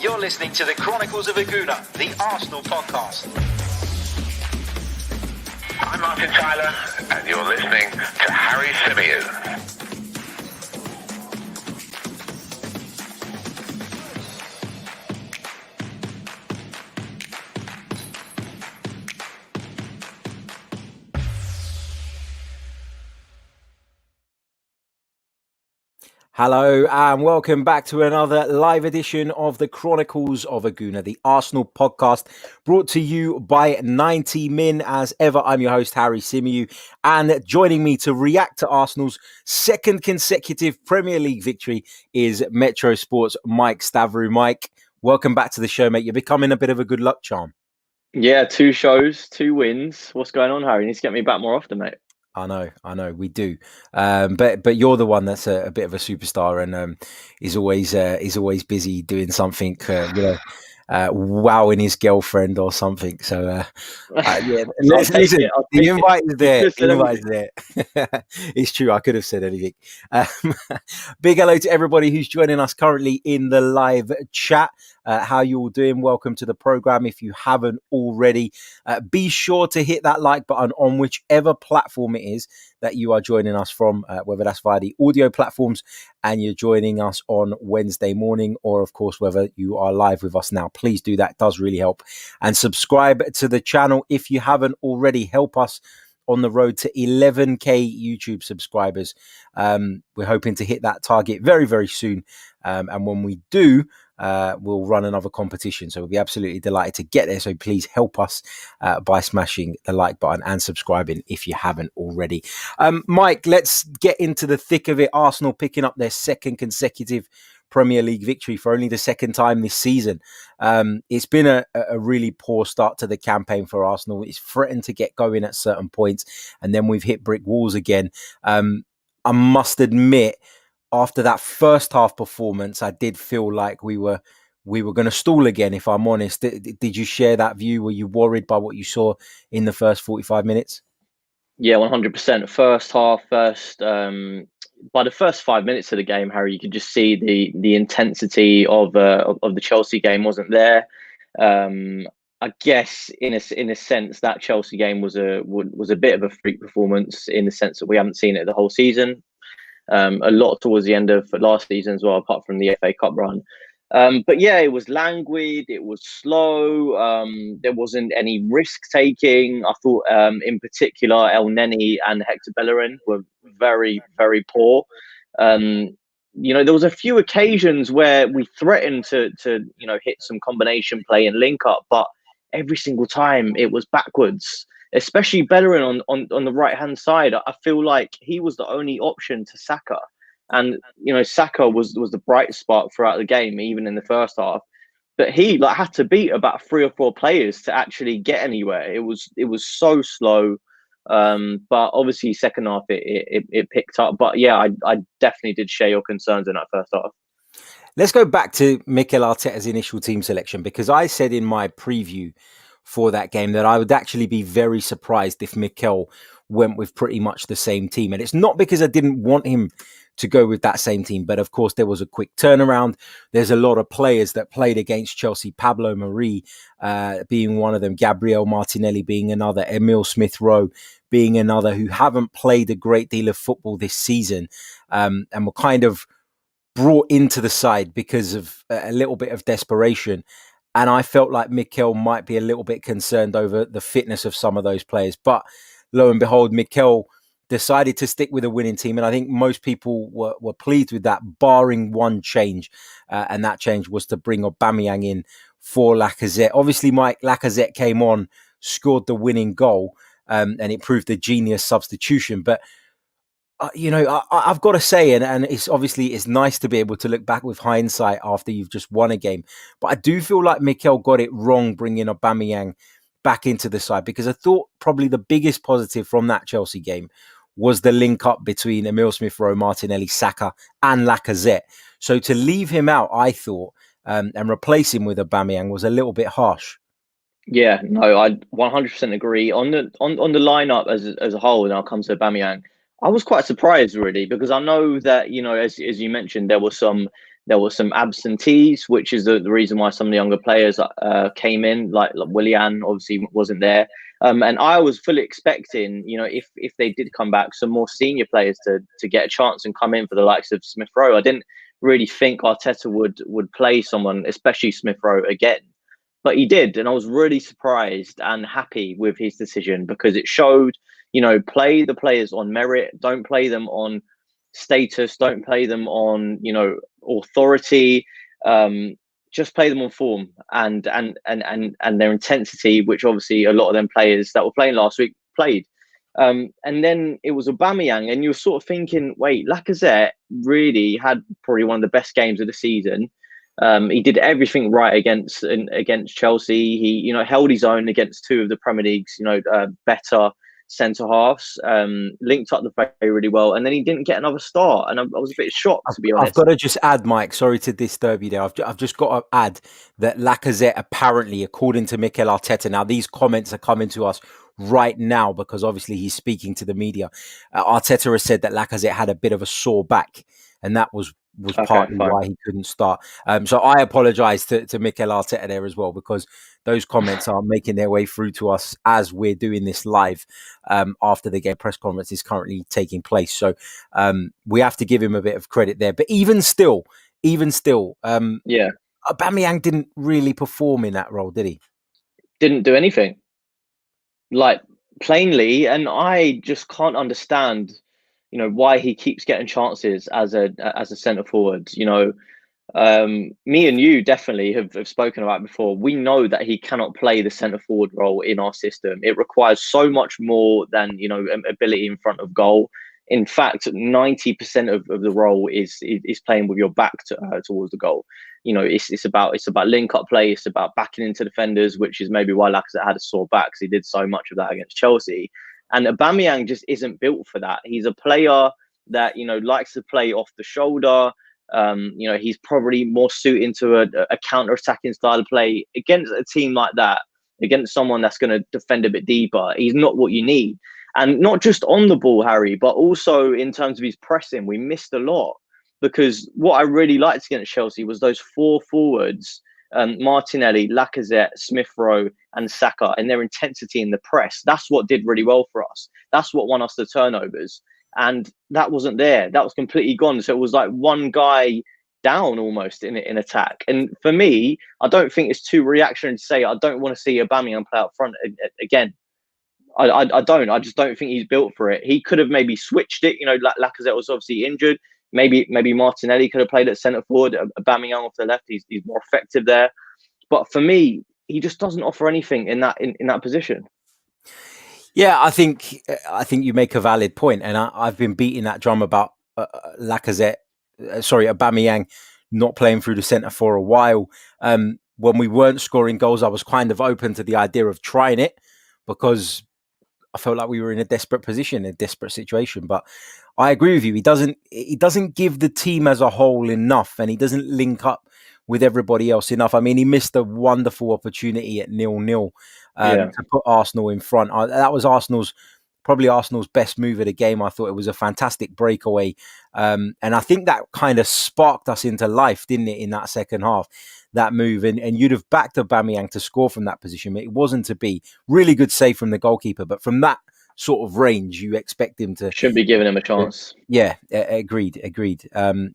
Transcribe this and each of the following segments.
You're listening to the Chronicles of a Gooner, the Arsenal podcast. I'm Martin Tyler, and you're listening to Harry Symeou. Hello and welcome back to another live edition of the Chronicles of a Gooner, the Arsenal podcast, brought to you by 90 Min. As ever, I'm your host, Harry Symeou, and joining me to react to Arsenal's second consecutive Premier League victory is Metro Sports' Mike Stavrou. Mike, welcome back to the show, mate. You're becoming a bit of a good luck charm. Yeah, 2 shows, 2 wins. What's going on, Harry? You need to get me back more often, mate. I know, we do. But you're the one that's a bit of a superstar and is always busy doing something, wowing his girlfriend or something. So yeah, listen, the invite is there. The invite is there. It's true. I could have said anything. Big hello to everybody who's joining us currently in the live chat. How you all doing? Welcome to the program. If you haven't already, be sure to hit that like button on whichever platform it is that you are joining us from, whether that's via the audio platforms and you're joining us on Wednesday morning, or of course, whether you are live with us now. Please do that. It does really help. And subscribe to the channel if you haven't already. Help us on the road to 11k YouTube subscribers. We're hoping to hit that target very, very soon. And when we do, we'll run another competition. So we'll be absolutely delighted to get there. So please help us by smashing the like button and subscribing if you haven't already. Mike, let's get into the thick of it. Arsenal picking up their second consecutive Premier League victory for only the second time this season. It's been a really poor start to the campaign for Arsenal. It's threatened to get going at certain points, and then we've hit brick walls again. I must admit, after that first half performance, I did feel like we were going to stall again, if I'm honest. Did you share that view? Were you worried by what you saw in the first 45 minutes? Yeah, 100%. First half, by the first 5 minutes of the game, Harry, you could just see the intensity of the Chelsea game wasn't there. I guess in a sense that Chelsea game was a bit of a freak performance in the sense that we haven't seen it the whole season. A lot towards the end of last season as well, apart from the FA Cup run. But yeah, it was languid, it was slow, there wasn't any risk taking. I thought in particular El Neni and Hector Bellerin were very, very poor. There was a few occasions where we threatened to hit some combination play and link up, but every single time it was backwards. Especially Bellerin on the right hand side. I feel like he was the only option to Saka, and Saka was the bright spot throughout the game, even in the first half. But he had to beat about 3 or 4 players to actually get anywhere. It was so slow. But obviously second half it picked up. But yeah, I definitely did share your concerns in that first half. Let's go back to Mikel Arteta's initial team selection, because I said in my preview for that game that I would actually be very surprised if Mikel went with pretty much the same team. And it's not because I didn't want him to go with that same team, but of course there was a quick turnaround. There's a lot of players that played against Chelsea, Pablo Mari being one of them, Gabriel Martinelli being another, Emile Smith-Rowe being another, who haven't played a great deal of football this season and were kind of brought into the side because of a little bit of desperation. And I felt like Mikel might be a little bit concerned over the fitness of some of those players. But lo and behold, Mikel decided to stick with a winning team. And I think most people were pleased with that, barring one change. And that change was to bring Aubameyang in for Lacazette. Obviously, Mike, Lacazette came on, scored the winning goal, and it proved a genius substitution. But I've got to say, and it's nice to be able to look back with hindsight after you've just won a game. But I do feel like Mikel got it wrong bringing Aubameyang back into the side, because I thought probably the biggest positive from that Chelsea game was the link up between Emile Smith-Rowe, Martinelli, Saka and Lacazette. So to leave him out, I thought, and replace him with Aubameyang was a little bit harsh. Yeah, no, I 100% agree. On the lineup as a whole, and I'll come to Aubameyang, I was quite surprised, really, because I know that, as you mentioned, there were some There were some absentees, which is the reason why some of the younger players came in, like Willian obviously wasn't there. And I was fully expecting, if they did come back, some more senior players to get a chance and come in for the likes of Smith Rowe. I didn't really think Arteta would play someone, especially Smith Rowe, again. But he did, and I was really surprised and happy with his decision, because it showed, play the players on merit, don't play them on status, don't play them on, authority. Just play them on form and their intensity, which obviously a lot of them players that were playing last week played. And then it was Aubameyang, and you were sort of thinking, wait, Lacazette really had probably one of the best games of the season. He did everything right against Chelsea. He, held his own against two of the Premier League's, better centre halves, linked up the play really well, and then he didn't get another start, and I was a bit shocked, to be honest. I've got to just add, Mike, sorry to disturb you there. I've just got to add that Lacazette, apparently, according to Mikel Arteta, now these comments are coming to us right now because obviously he's speaking to the media. Arteta has said that Lacazette had a bit of a sore back, and that was partly why he couldn't start. So I apologise to Mikel Arteta there as well, because those comments are making their way through to us as we're doing this live after the game press conference is currently taking place. So we have to give him a bit of credit there. But even still, Aubameyang didn't really perform in that role, did he? Didn't do anything, like, plainly, and I just can't understand why he keeps getting chances as a centre forward. Me and you definitely have spoken about it before. We know that he cannot play the centre forward role in our system. It requires so much more than ability in front of goal. In fact, 90% of the role is playing with your back towards the goal. It's about link up play. It's about backing into defenders, which is maybe why Lacazette had a sore back, because he did so much of that against Chelsea. And Aubameyang just isn't built for that. He's a player that likes to play off the shoulder. He's probably more suited to a counter-attacking style of play against a team like that, against someone that's going to defend a bit deeper. He's not what you need. And not just on the ball, Harry, but also in terms of his pressing. We missed a lot, because what I really liked against Chelsea was those four forwards, Martinelli, Lacazette, Smith Rowe and Saka, and their intensity in the press. That's what did really well for us. That's what won us the turnovers. And that wasn't there. That was completely gone. So it was like one guy down almost in attack. And for me, I don't think it's too reactionary to say I don't want to see Aubameyang play up front again. I don't. I just don't think he's built for it. He could have maybe switched it. Lacazette was obviously injured. Maybe Martinelli could have played at centre forward. Aubameyang off the left. He's more effective there. But for me, he just doesn't offer anything in that position. Yeah, I think you make a valid point, and I've been beating that drum about Aubameyang not playing through the centre for a while. When we weren't scoring goals, I was kind of open to the idea of trying it, because I felt like we were in a desperate position, a desperate situation. But I agree with you. He doesn't give the team as a whole enough, and he doesn't link up with everybody else enough. I mean, he missed a wonderful opportunity at 0-0 to put Arsenal in front. That was probably Arsenal's best move of the game. I thought it was a fantastic breakaway. And I think that kind of sparked us into life, didn't it, in that second half, that move. And you'd have backed Aubameyang to score from that position. But it wasn't to be. Really good save from the goalkeeper. But from that sort of range, you expect him to... Shouldn't be giving him a chance. Yeah, agreed.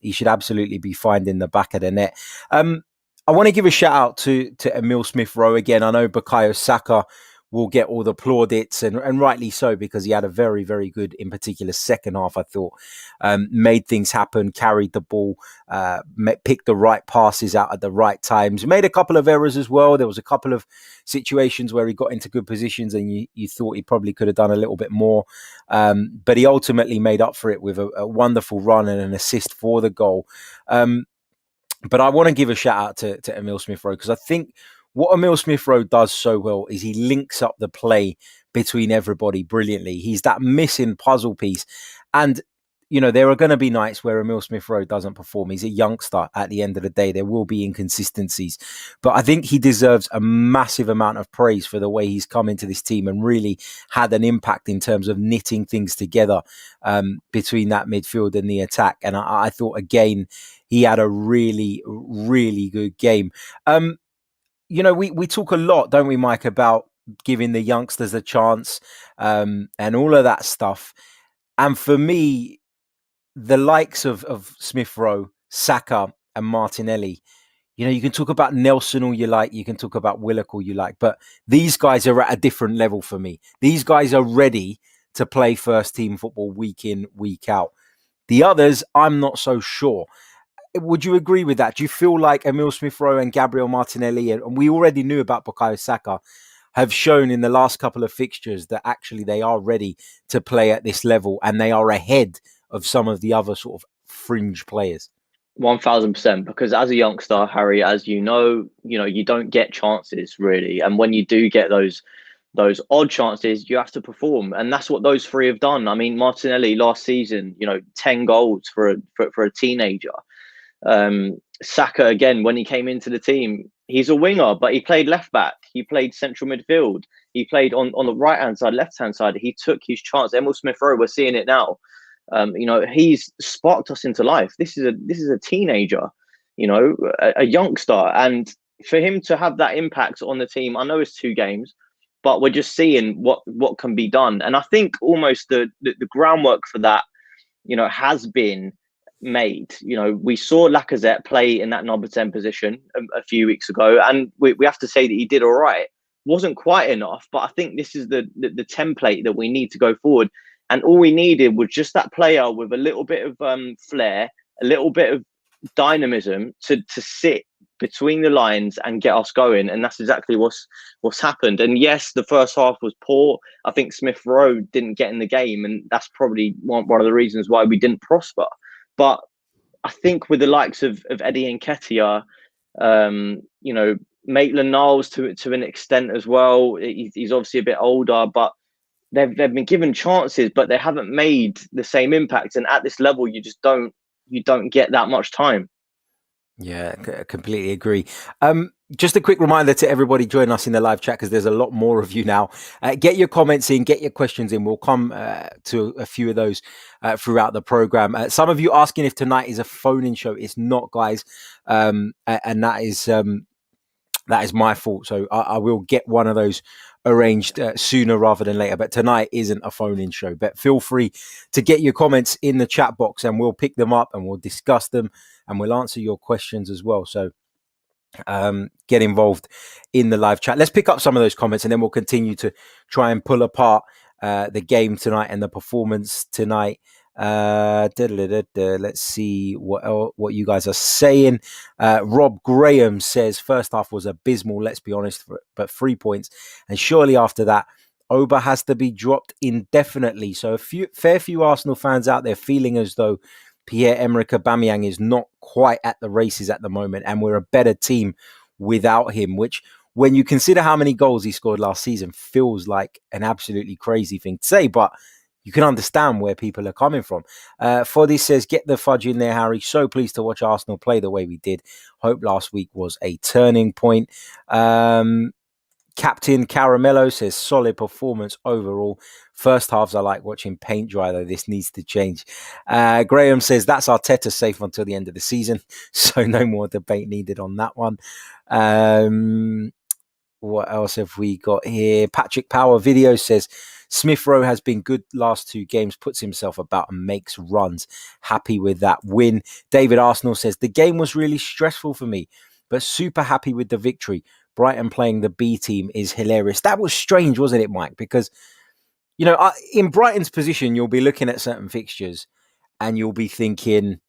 He should absolutely be finding the back of the net. I want to give a shout out to Emile Smith Rowe again. I know Bukayo Saka will get all the plaudits, and rightly so, because he had a very, very good, in particular, second half, I thought. Made things happen, carried the ball, picked the right passes out at the right times. Made a couple of errors as well. There was a couple of situations where he got into good positions and you thought he probably could have done a little bit more. But he ultimately made up for it with a wonderful run and an assist for the goal. But I want to give a shout out to Emile Smith Rowe, because I think what Emile Smith Rowe does so well is he links up the play between everybody brilliantly. He's that missing puzzle piece. And, there are going to be nights where Emile Smith-Rowe doesn't perform. He's a youngster at the end of the day. There will be inconsistencies. But I think he deserves a massive amount of praise for the way he's come into this team and really had an impact in terms of knitting things together between that midfield and the attack. And I thought, again, he had a really, really good game. We talk a lot, don't we, Mike, about giving the youngsters a chance and all of that stuff. And for me, the likes of Smith-Rowe, Saka and Martinelli, you can talk about Nelson all you like, you can talk about Willock all you like, but these guys are at a different level for me. These guys are ready to play first team football week in, week out. The others, I'm not so sure. Would you agree with that? Do you feel like Emile Smith-Rowe and Gabriel Martinelli, and we already knew about Bukayo Saka, have shown in the last couple of fixtures that actually they are ready to play at this level and they are ahead of some of the other sort of fringe players? 1000%, because as a youngster, Harry, as you know, you don't get chances really, and when you do get those odd chances, you have to perform, and that's what those three have done. I mean, Martinelli last season, 10 goals for a teenager. Saka, again, when he came into the team, he's a winger, but he played left back, he played central midfield, he played on the right hand side, left hand side. He took his chance. Emile Smith-Rowe, we're seeing it now. He's sparked us into life. This is a teenager, a youngster, and for him to have that impact on the team, I know it's 2 games, but we're just seeing what can be done. And I think almost the groundwork for that, has been made. We saw Lacazette play in that number 10 position a few weeks ago, and we have to say that he did all right. Wasn't quite enough, but I think this is the template that we need to go forward. And all we needed was just that player with a little bit of flair, a little bit of dynamism to sit between the lines and get us going. And that's exactly what's happened. And yes, the first half was poor. I think Smith-Rowe didn't get in the game, and that's probably one of the reasons why we didn't prosper. But I think with the likes of Eddie Nketiah, Maitland-Niles to an extent as well, he's obviously a bit older, but they've been given chances, but they haven't made the same impact. And at this level, you just don't get that much time. Yeah, completely agree. Just a quick reminder to everybody join us in the live chat, because there's a lot more of you now. Get your comments in, get your questions in. We'll come to a few of those throughout the program. Some of you asking if tonight is a phone-in show. It's not, guys, and that is my fault. So I will get one of those arranged sooner rather than later. But tonight isn't a phone-in show. But feel free to get your comments in the chat box, and we'll pick them up and we'll discuss them and we'll answer your questions as well. So get involved in the live chat. Let's pick up some of those comments, and then we'll continue to try and pull apart the game tonight and the performance tonight. Let's see what you guys are saying. Rob Graham says first half was abysmal, let's be honest, but 3 points, and surely after that Oba has to be dropped indefinitely. So fair few Arsenal fans out there feeling as though Pierre-Emerick Aubameyang is not quite at the races at the moment, and we're a better team without him, which, when you consider how many goals he scored last season, feels like an absolutely crazy thing to say, but you can understand where people are coming from. Foddy says, get the fudge in there, Harry. So pleased to watch Arsenal play the way we did. Hope last week was a turning point. Captain Caramello says, solid performance overall. First halves, I like watching paint dry, though. This needs to change. Graham says, that's Arteta safe until the end of the season. So no more debate needed on that one. What else have we got here? Patrick Power Video says, Smith-Rowe has been good last 2 games, puts himself about and makes runs. Happy with that win. David Arsenal says, the game was really stressful for me, but super happy with the victory. Brighton playing the B team is hilarious. That was strange, wasn't it, Mike? Because, in Brighton's position, you'll be looking at certain fixtures and you'll be thinking,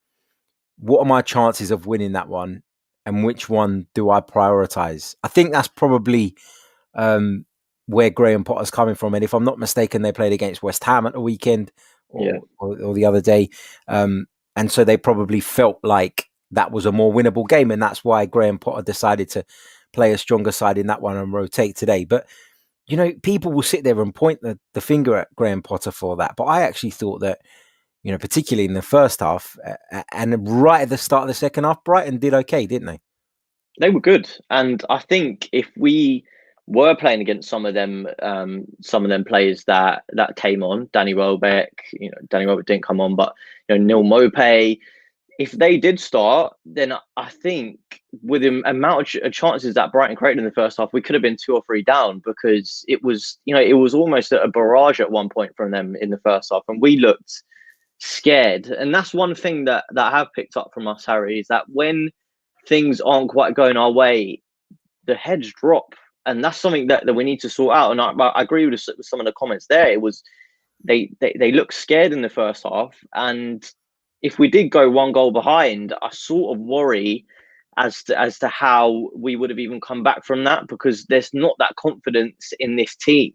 what are my chances of winning that one? And which one do I prioritise? I think that's probably where Graham Potter's coming from. And if I'm not mistaken, they played against West Ham at the weekend or the other day. And so they probably felt like that was a more winnable game. And that's why Graham Potter decided to play a stronger side in that one and rotate today. But, people will sit there and point the finger at Graham Potter for that. But I actually thought that particularly in the first half. And right at the start of the second half, Brighton did okay, didn't they? They were good, and I think if we were playing against some of them players that came on, Danny Welbeck, Danny Welbeck didn't come on, but Neil Maupay, if they did start, then I think with the amount of chances that Brighton created in the first half, we could have been 2 or 3 down, because it was almost a barrage at one point from them in the first half, and we looked scared. And that's one thing that I have picked up from us, Harry, is that when things aren't quite going our way, the heads drop, and that's something that we need to sort out. And I agree with some of the comments there. It was they looked scared in the first half, and if we did go 1 goal behind, I sort of worry as to how we would have even come back from that, because there's not that confidence in this team,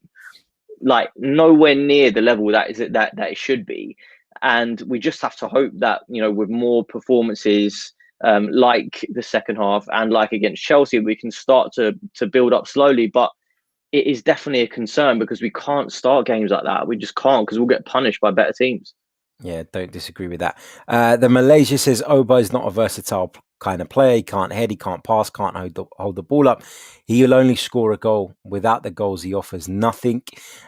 like nowhere near the level that it should be. And we just have to hope that with more performances, like the second half and like against Chelsea, we can start to build up slowly. But it is definitely a concern, because we can't start games like that. We just can't, because we'll get punished by better teams. Yeah, don't disagree with that. The Malaysia says Oba is not a versatile kind of player. He can't head, he can't pass, can't hold the ball up. He'll only score a goal. Without the goals, he offers nothing.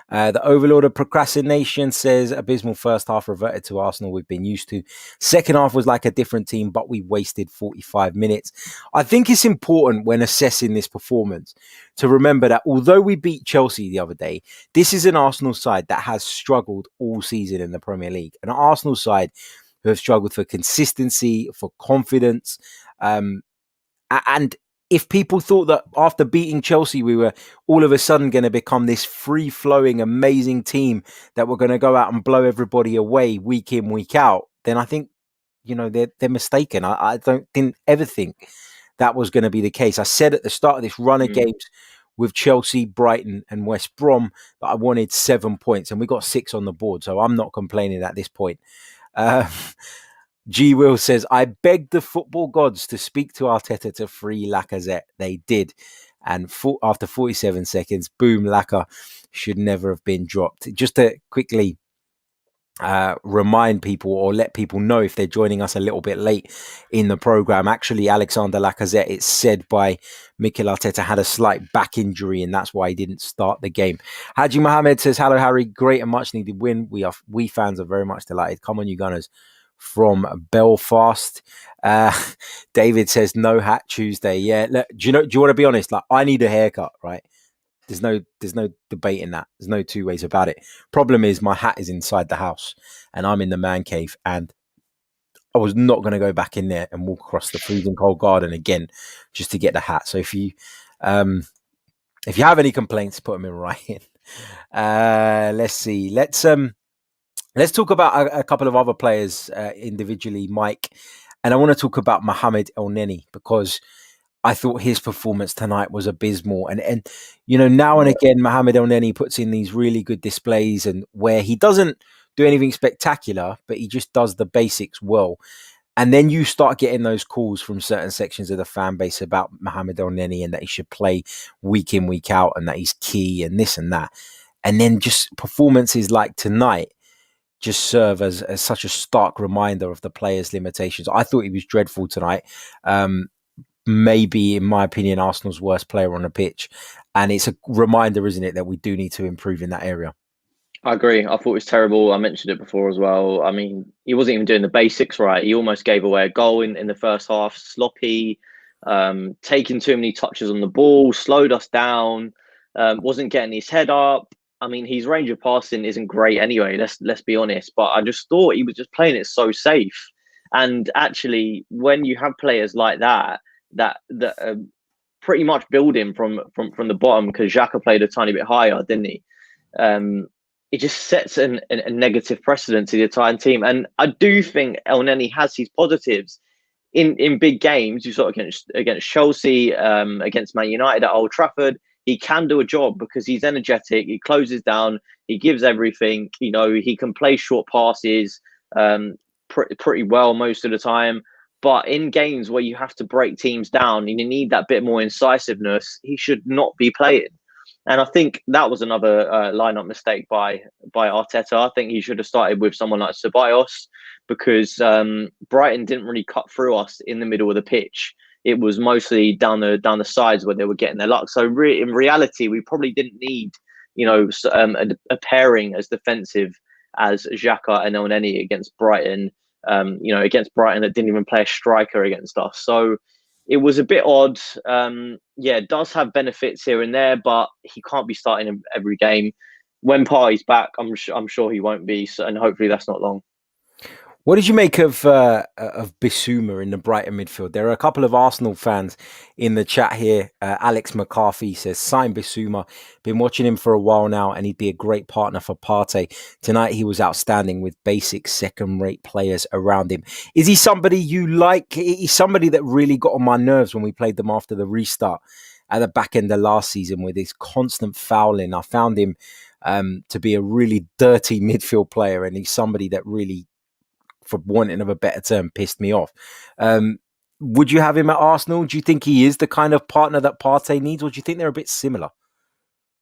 The Overlord of Procrastination says abysmal first half, reverted to Arsenal we've been used to. Second half was like a different team, but we wasted 45 minutes. I think it's important when assessing this performance to remember that although we beat Chelsea the other day, this is an Arsenal side that has struggled all season in the Premier League. An Arsenal side who have struggled for consistency, for confidence. And if people thought that after beating Chelsea, we were all of a sudden going to become this free-flowing, amazing team that we're going to go out and blow everybody away week in, week out, then I think, they're mistaken. I didn't ever think that was going to be the case. I said at the start of this run of games with Chelsea, Brighton and West Brom that I wanted 7 points, and we got 6 on the board, so I'm not complaining at this point. G. Will says, I begged the football gods to speak to Arteta to free Lacazette. They did. And after 47 seconds, boom, Laka should never have been dropped. Just to quickly remind people or let people know if they're joining us a little bit late in the program, actually Alexander Lacazette, it's said by Mikel Arteta, had a slight back injury, and that's why he didn't start the game. Haji Mohammed says, hello Harry, great and much needed win. We fans are very much delighted. Come on, you Gunners. From Belfast. David says no hat Tuesday. Yeah, look, do you want to be honest? Like, I need a haircut, right? There's no debate in that. There's no two ways about it. Problem is, my hat is inside the house and I'm in the man cave, and I was not going to go back in there and walk across the freezing cold garden again just to get the hat. So if you have any complaints, put them in writing. Let's see. Let's talk about a couple of other players individually, Mike. And I want to talk about Mohamed Elneny, because I thought his performance tonight was abysmal. And now and again, Mohamed Elneny puts in these really good displays, and where he doesn't do anything spectacular, but he just does the basics well. And then you start getting those calls from certain sections of the fan base about Mohamed Elneny and that he should play week in, week out, and that he's key and this and that. And then just performances like tonight just serve as such a stark reminder of the player's limitations. I thought he was dreadful tonight. Maybe, in my opinion, Arsenal's worst player on the pitch. And it's a reminder, isn't it, that we do need to improve in that area. I agree. I thought it was terrible. I mentioned it before as well. I mean, he wasn't even doing the basics right. He almost gave away a goal in the first half. Sloppy, taking too many touches on the ball, slowed us down, wasn't getting his head up. I mean, his range of passing isn't great anyway, let's be honest. But I just thought he was just playing it so safe. And actually, when you have players like that pretty much building from the bottom, because Xhaka played a tiny bit higher, didn't he? It just sets a negative precedent to the entire team. And I do think Elneny has his positives in big games. You saw against Chelsea, against Man United at Old Trafford. He can do a job because he's energetic. He closes down. He gives everything. He can play short passes pretty well most of the time. But in games where you have to break teams down and you need that bit more incisiveness, he should not be playing. And I think that was another lineup mistake by Arteta. I think he should have started with someone like Ceballos, because Brighton didn't really cut through us in the middle of the pitch. It was mostly down the sides where they were getting their luck. So in reality, we probably didn't need, a pairing as defensive as Xhaka and Elneny against Brighton. Against Brighton that didn't even play a striker against us. So it was a bit odd. It does have benefits here and there, but he can't be starting in every game. When Partey's back, I'm sure he won't be, and hopefully that's not long. What did you make of Bissouma in the Brighton midfield? There are a couple of Arsenal fans in the chat here. Alex McCarthy says, sign Bissouma. Been watching him for a while now, and he'd be a great partner for Partey. Tonight, he was outstanding with basic second-rate players around him. Is he somebody you like? He's somebody that really got on my nerves when we played them after the restart at the back end of last season with his constant fouling. I found him to be a really dirty midfield player, and he's somebody that really, for wanting of a better term, pissed me off. Would you have him at Arsenal? Do you think he is the kind of partner that Partey needs, or do you think they're a bit similar?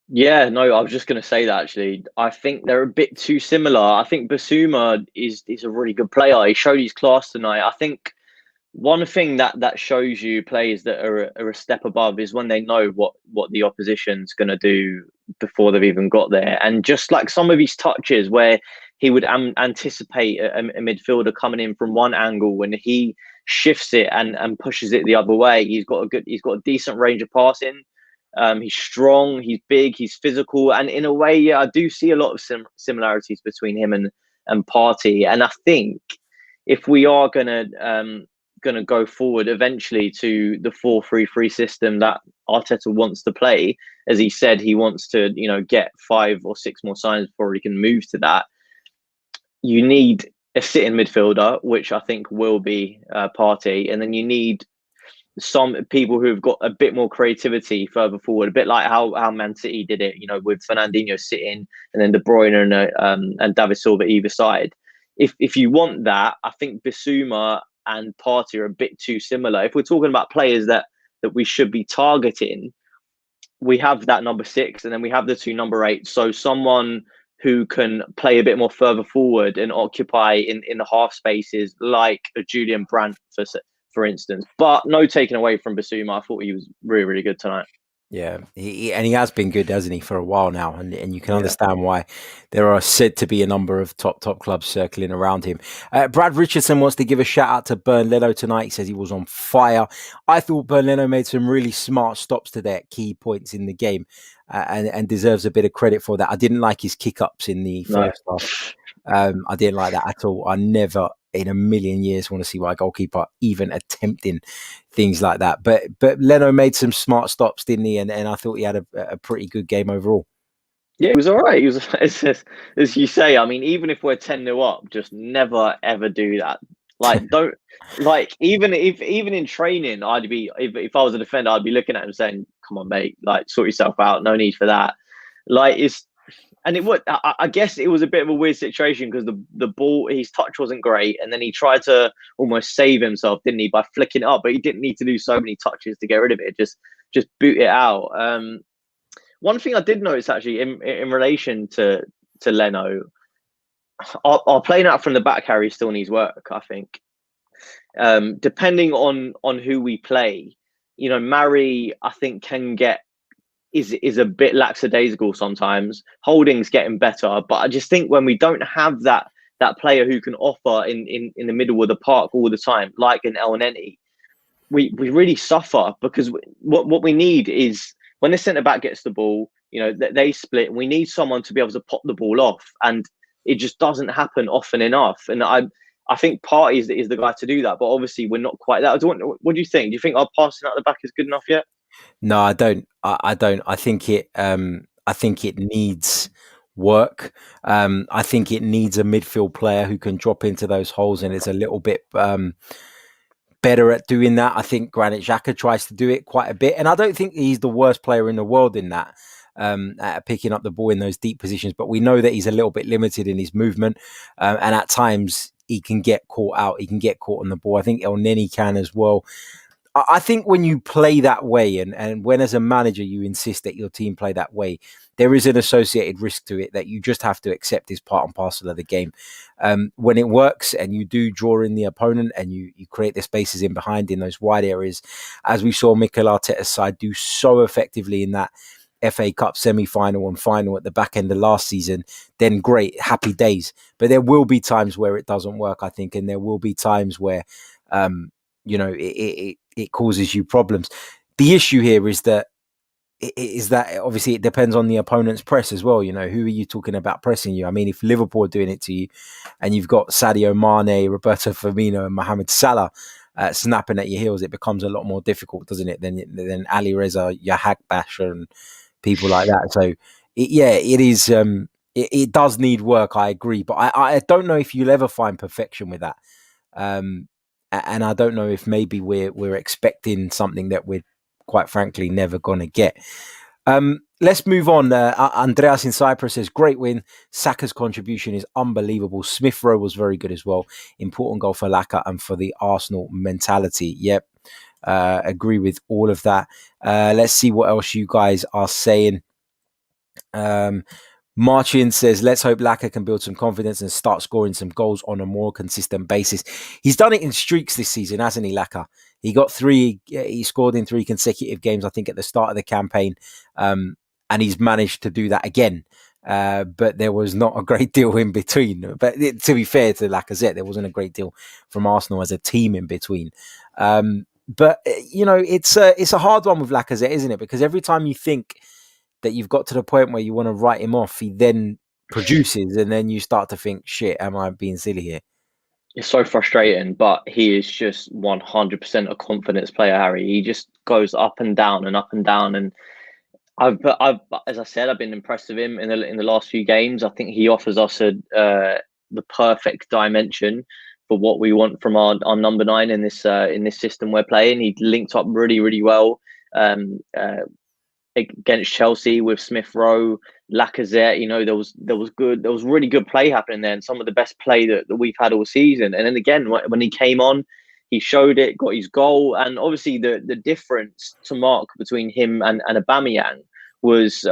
Yeah, no, I was just going to say that, actually. I think they're a bit too similar. I think Bissouma is a really good player. He showed his class tonight. I think one thing that shows you players that are a step above is when they know what the opposition's going to do before they've even got there. And just like some of his touches where he would anticipate a midfielder coming in from one angle, when he shifts it and pushes it the other way, he's got a decent range of passing. He's strong, he's big, he's physical, and in a way, yeah, I do see a lot of similarities between him and Partey. And I think if we are gonna go forward eventually to the 4-3-3 system that Arteta wants to play, as he said, he wants to get 5 or 6 more signs before he can move to that. You need a sitting midfielder, which I think will be Partey, and then you need some people who've got a bit more creativity further forward, a bit like how Man City did it, with Fernandinho sitting and then De Bruyne and David Silva either side. If you want that, I think Bissouma and Partey are a bit too similar. If we're talking about players that we should be targeting, we have that number 6, and then we have the 2 number 8. So someone who can play a bit more further forward and occupy in the half spaces, like a Julian Brandt, for instance. But no taking away from Bissouma. I thought he was really, really good tonight. Yeah, he has been good, hasn't he, for a while now, and you can understand why there are said to be a number of top clubs circling around him. Brad Richardson wants to give a shout out to Bernd Leno tonight. He says he was on fire. I thought Bernd Leno made some really smart stops today at key points in the game, and deserves a bit of credit for that. I didn't like his kick-ups in the first half. I didn't like that at all. I never in a million years want to see my goalkeeper even attempting things like that. But Leno made some smart stops, didn't he? And I thought he had a pretty good game overall. Yeah, it was all right. He was, as you say, I mean, even if we're 10-0 up, just never, ever do that. Like, don't, like, even in training, I'd be, if I was a defender, I'd be looking at him saying, come on, mate, like, sort yourself out. No need for that. Like, and it would, I guess it was a bit of a weird situation because the ball, his touch wasn't great. And then he tried to almost save himself, didn't he, by flicking it up, but he didn't need to do so many touches to get rid of it. Just boot it out. One thing I did notice actually in relation to Leno, our playing out from the back, Harry, still needs work, I think. Depending on who we play, Mari, I think, can get is a bit lackadaisical sometimes. Holding's getting better, but I just think when we don't have that player who can offer in the middle of the park all the time, like an Elneny, we really suffer, because what we need is when the centre back gets the ball, they split. We need someone to be able to pop the ball off, and it just doesn't happen often enough. And I think Partey is the guy to do that, but obviously we're not quite that. What do you think? Do you think our passing out the back is good enough yet? No, I don't. I don't. I think it needs work. I think it needs a midfield player who can drop into those holes, and is a little bit better at doing that. I think Granit Xhaka tries to do it quite a bit, and I don't think he's the worst player in the world in that, at picking up the ball in those deep positions. But we know that he's a little bit limited in his movement, and at times he can get caught out. He can get caught on the ball. I think Elneny can as well. I think when you play that way, and when as a manager you insist that your team play that way, there is an associated risk to it that you just have to accept is part and parcel of the game. When it works and you do draw in the opponent and you create the spaces in behind in those wide areas, as we saw Mikel Arteta's side do so effectively in that FA Cup semi-final and final at the back end of last season, then great, happy days. But there will be times where it doesn't work, I think, and there will be times where it causes you problems. The issue here is that obviously it depends on the opponent's press as well. Who are you talking about pressing you? I mean, if Liverpool are doing it to you and you've got Sadio Mane, Roberto Firmino and Mohamed Salah snapping at your heels, it becomes a lot more difficult, doesn't it, than Ali Reza, Yahak Basher and people like that. So it is. It does need work. I agree, but I don't know if you'll ever find perfection with that. And I don't know if maybe we're expecting something that we're quite frankly never going to get. Let's move on. Andreas in Cyprus says, great win. Saka's contribution is unbelievable. Smith Rowe was very good as well. Important goal for Laka and for the Arsenal mentality. Yep. Agree with all of that. Let's see what else you guys are saying. Marchin says, let's hope Laka can build some confidence and start scoring some goals on a more consistent basis. He's done it in streaks this season, hasn't he, Laka? He got 3, he scored in 3 consecutive games, I think, at the start of the campaign. And he's managed to do that again. But there was not a great deal in between. But to be fair to Lacazette, there wasn't a great deal from Arsenal as a team in between. But, it's a hard one with Lacazette, isn't it? Because every time you think that you've got to the point where you want to write him off, he then produces, and then you start to think, shit, am I being silly here? It's so frustrating, but he is just 100% a confidence player, Harry. He just goes up and down and up and down. And I've as I said, I've been impressed with him in the last few games. I think he offers us the perfect dimension for what we want from our number 9 in this system we're playing. He linked up really, really well against Chelsea with Smith Rowe, Lacazette. There was really good play happening there, and some of the best play that we've had all season. And then again, when he came on, he showed it, got his goal, and obviously the difference to mark between him and Aubameyang was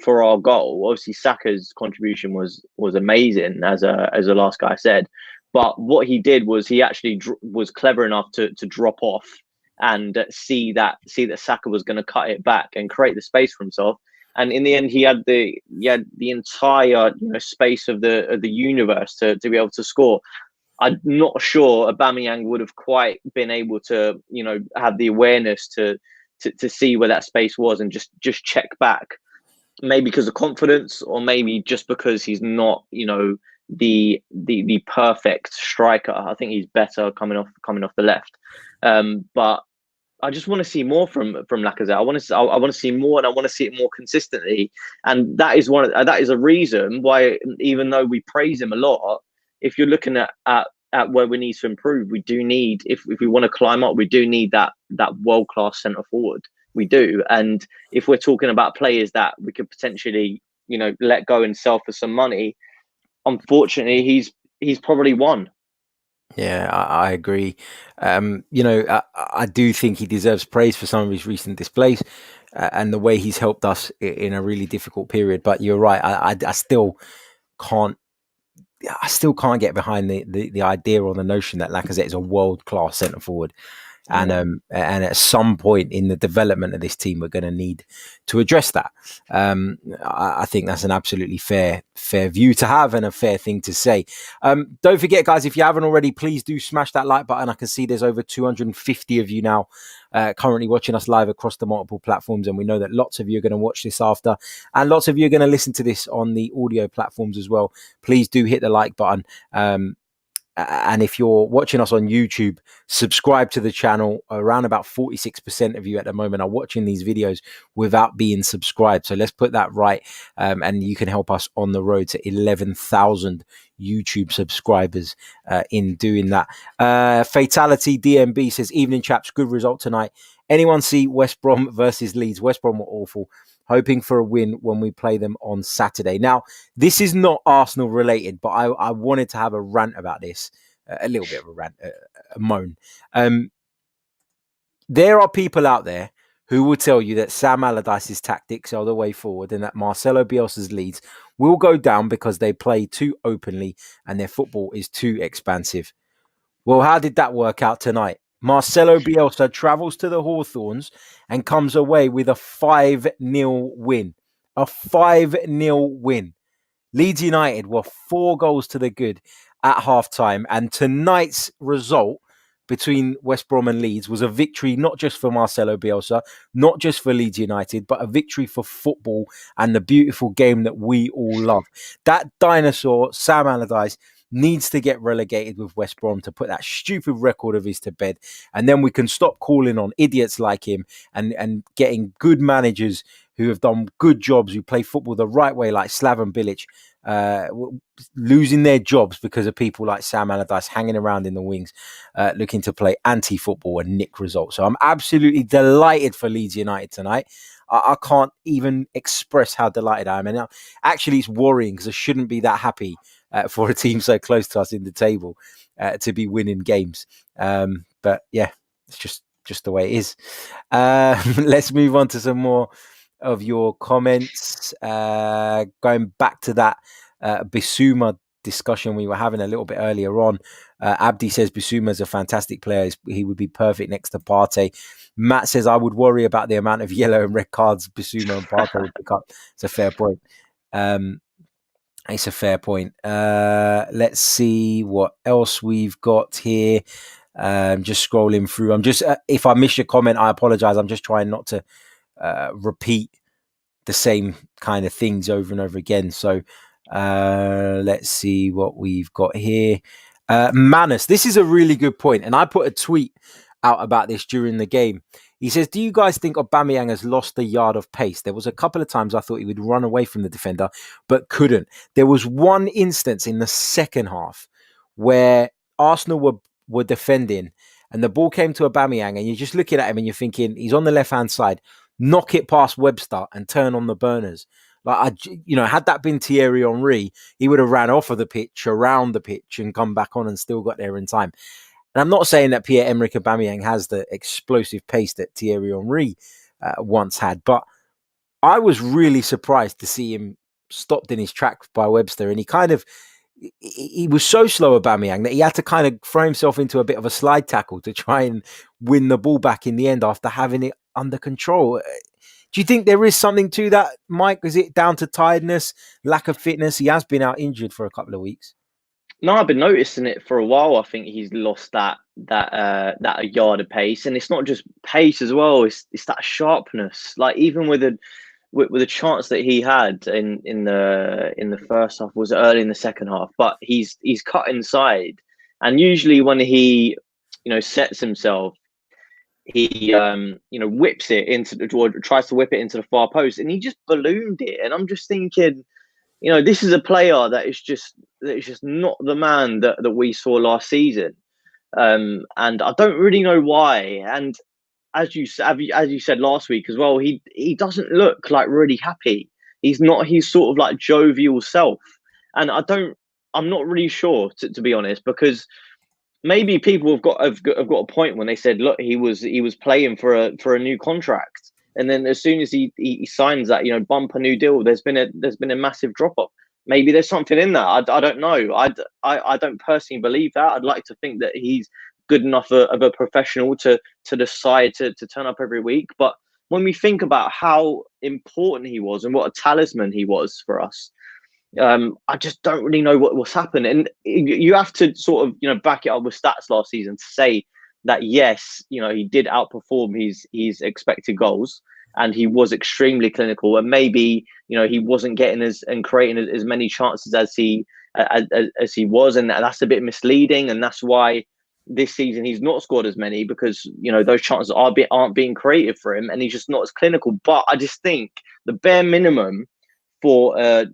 for our goal. Obviously, Saka's contribution was amazing, as the last guy said. But what he did was he actually was clever enough to drop off and see that Saka was going to cut it back and create the space for himself. And in the end, he had the entire space of the universe to be able to score. I'm not sure Aubameyang would have quite been able to have the awareness to see where that space was and just check back. Maybe because of confidence, or maybe just because he's not the perfect striker. I think he's better coming off the left. But I just want to see more from Lacazette. I want to see more, and I want to see it more consistently. And that is a reason why, even though we praise him a lot, if you're looking at where we need to improve, we do need, if we want to climb up, we do need that world-class centre forward. We do. And if we're talking about players that we could potentially let go and sell for some money, unfortunately, he's probably one. Yeah, I agree. I do think he deserves praise for some of his recent displays and the way he's helped us in a really difficult period. But you're right. I still can't get behind the idea or the notion that Lacazette is a world-class centre forward. And at some point in the development of this team, we're going to need to address that. I think that's an absolutely fair view to have and a fair thing to say. Don't forget, guys, if you haven't already, please do smash that like button. I can see there's over 250 of you now currently watching us live across the multiple platforms, and we know that lots of you are going to watch this after, and lots of you are going to listen to this on the audio platforms as well. Please do hit the like button. And if you're watching us on YouTube, subscribe to the channel. Around about 46% of you at the moment are watching these videos without being subscribed. So let's put that right. And you can help us on the road to 11,000 YouTube subscribers in doing that. Fatality DMB says, evening chaps, good result tonight. Anyone see West Brom versus Leeds? West Brom were awful. Hoping for a win when we play them on Saturday. Now, this is not Arsenal related, but I wanted to have a rant about this, a little bit of a rant, a moan. there are people out there who will tell you that Sam Allardyce's tactics are the way forward and that Marcelo Bielsa's Leeds will go down because they play too openly and their football is too expansive. Well, how did that work out tonight? Marcelo Bielsa travels to the Hawthorns and comes away with a 5-0 win. A 5-0 win. Leeds United were 4 goals to the good at half-time. And tonight's result between West Brom and Leeds was a victory not just for Marcelo Bielsa, not just for Leeds United, but a victory for football and the beautiful game that we all love. That dinosaur, Sam Allardyce, needs to get relegated with West Brom to put that stupid record of his to bed. And then we can stop calling on idiots like him and getting good managers who have done good jobs, who play football the right way, like Slaven Bilic, losing their jobs because of people like Sam Allardyce hanging around in the wings, looking to play anti-football and nick results. So I'm absolutely delighted for Leeds United tonight. I can't even express how delighted I am. And actually, it's worrying because I shouldn't be that happy for a team so close to us in the table to be winning games. But yeah, it's just the way it is. Let's move on to some more of your comments. Going back to that Bissouma discussion we were having a little bit earlier on. Abdi says Bissouma is a fantastic player. He would be perfect next to Partey. Matt says I would worry about the amount of yellow and red cards Bissouma and Partey would pick up. It's a fair point. It's a fair point. Let's see what else we've got here. Just scrolling through. I'm just if I miss your comment, I apologize. I'm just trying not to repeat the same kind of things over and over again. So let's see what we've got here. Manus, this is a really good point, and I put a tweet out about this during the game. He says, do you guys think Aubameyang has lost the yard of pace? There was a couple of times I thought he would run away from the defender, but couldn't. There was one instance in the second half where Arsenal were defending and the ball came to Aubameyang and you're just looking at him and you're thinking, he's on the left-hand side, knock it past Webster and turn on the burners. Like, had that been Thierry Henry, he would have ran off of the pitch, around the pitch and come back on and still got there in time. And I'm not saying that Pierre-Emerick Aubameyang has the explosive pace that Thierry Henry once had, but I was really surprised to see him stopped in his tracks by Webster. And he was so slow, Aubameyang, that he had to kind of throw himself into a bit of a slide tackle to try and win the ball back in the end after having it under control. Do you think there is something to that, Mike? Is it down to tiredness, lack of fitness? He has been out injured for a couple of weeks. No, I've been noticing it for a while. I think he's lost that yard of pace, and it's not just pace as well. It's that sharpness. Like even with a chance that he had in the first half, was early in the second half, but he's cut inside, and usually when he sets himself, he whips it tries to whip it into the far post, and he just ballooned it, and I'm just thinking, this is a player that is just not the man that we saw last season, and I don't really know why. And as you said last week as well, he doesn't look like really happy. He's not his sort of like jovial self, and I'm not really sure to be honest, because maybe people have got a point when they said, look, he was playing for a new contract. And then as soon as he signs that, bump a new deal, there's been a massive drop off. Maybe there's something in that. I don't know. I don't personally believe that. I'd like to think that he's good enough of a professional to decide to turn up every week. But when we think about how important he was and what a talisman he was for us, I just don't really know what's happened. And you have to sort of back it up with stats last season to say that yes, he did outperform his expected goals, and he was extremely clinical, and maybe he wasn't getting and creating as many chances as he was, and that's a bit misleading, and that's why this season he's not scored as many, because those chances aren't being created for him, and he's just not as clinical. But I just think the bare minimum for a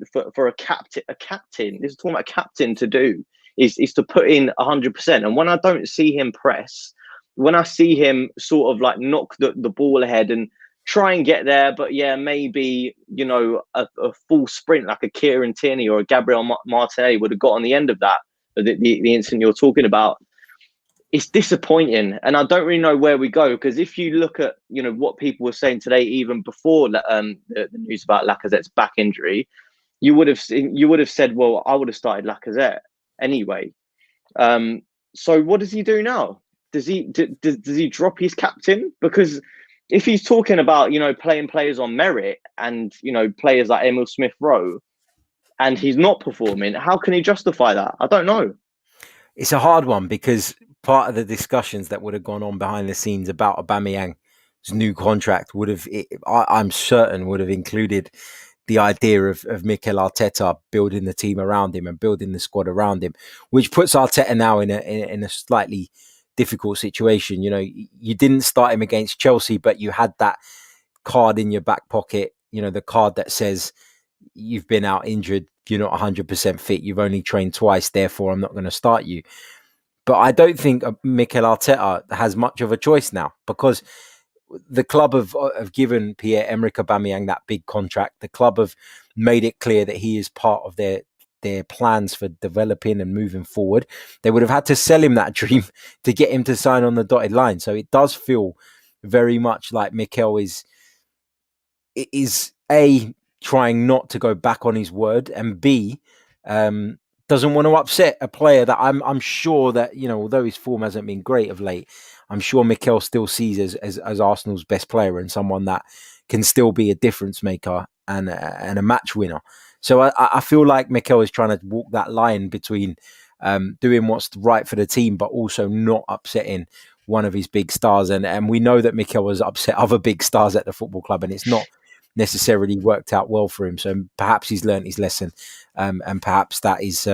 captain, this is talking about a captain to do, is to put in 100%. And when I don't see him press, when I see him sort of like knock the ball ahead and try and get there, but yeah, maybe a full sprint like a Kieran Tierney or a Gabriel Martinelli would have got on the end of that, the instant you're talking about. it's disappointing, and I don't really know where we go, because if you look at what people were saying today, even before the news about Lacazette's back injury, you would have said, well, I would have started Lacazette anyway. So what does he do now? Does he drop his captain? Because if he's talking about playing players on merit and players like Emil Smith-Rowe, and he's not performing, how can he justify that? I don't know. It's a hard one, because part of the discussions that would have gone on behind the scenes about Aubameyang's new contract I'm certain would have included the idea of Mikel Arteta building the team around him and building the squad around him, which puts Arteta now in a slightly difficult situation. You didn't start him against Chelsea, but you had that card in your back pocket, the card that says you've been out injured, you're not 100% fit, you've only trained twice, therefore I'm not going to start you. But I don't think Mikel Arteta has much of a choice now, because the club have given Pierre-Emerick Aubameyang that big contract. The club have made it clear that he is part of their plans for developing and moving forward. They would have had to sell him that dream to get him to sign on the dotted line. So it does feel very much like Mikel is A, trying not to go back on his word, and B, doesn't want to upset a player that I'm sure that, although his form hasn't been great of late, I'm sure Mikel still sees as Arsenal's best player and someone that can still be a difference maker and a match winner. So I feel like Mikel is trying to walk that line between doing what's right for the team, but also not upsetting one of his big stars. And we know that Mikel has upset other big stars at the football club, and it's not necessarily worked out well for him. So perhaps he's learned his lesson, and perhaps that is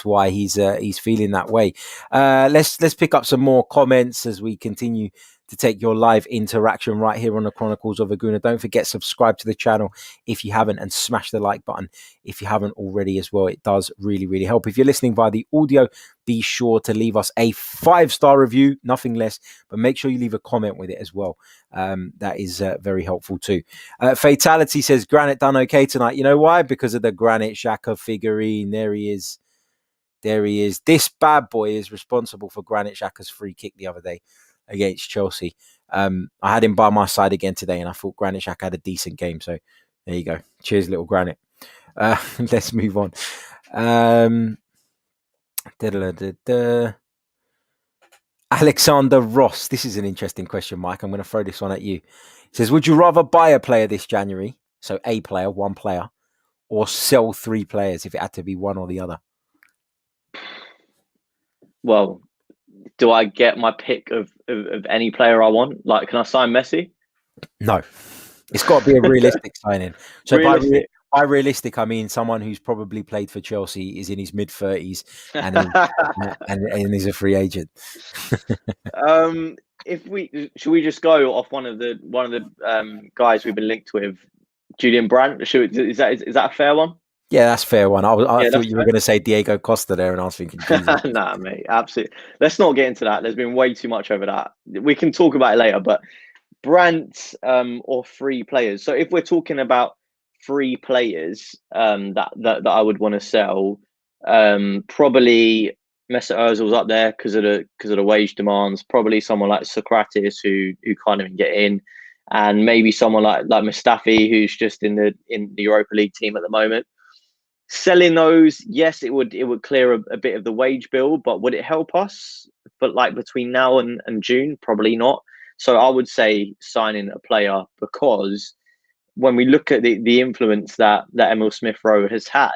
why he's feeling that way. Let's pick up some more comments as we continue to take your live interaction right here on the Chronicles of a Gooner. Don't forget, subscribe to the channel if you haven't, and smash the like button if you haven't already as well. It does really, really help. If you're listening via the audio, be sure to leave us a 5-star review, nothing less, but make sure you leave a comment with it as well. That is very helpful too. Fatality says, Granit done okay tonight. You know why? Because of the Granit Xhaka figurine. There he is. This bad boy is responsible for Granit Xhaka's free kick the other day against Chelsea. I had him by my side again today, and I thought Granit Xhaka had a decent game. So there you go. Cheers, little Granit. Let's move on. Alexander Ross. This is an interesting question, Mike. I'm going to throw this one at you. It says, would you rather buy a player this January, so a player, one player, or sell 3 players if it had to be one or the other? Well, do I get my pick of any player I want? Like, can I sign Messi? No. It's got to be a realistic signing. So Realistic. by realistic, I mean someone who's probably played for Chelsea, is in his mid-30s, and is a free agent. Should we just go off one of the guys we've been linked with, Julian Brandt? Is that a fair one? Yeah, that's a fair one. I thought you were going to say Diego Costa there, and I was thinking, nah, mate, absolutely. Let's not get into that. There's been way too much over that. We can talk about it later. But Brandt or 3 players. So if we're talking about 3 players that I would want to sell, probably Mesut Ozil's up there because of the wage demands. Probably someone like Socrates who can't even get in, and maybe someone like Mustafi, who's just in the Europa League team at the moment. Selling those, yes, it would clear a bit of the wage bill, but would it help us? But like between now and June, probably not. So I would say signing a player, because when we look at the influence that Emil Smith-Rowe has had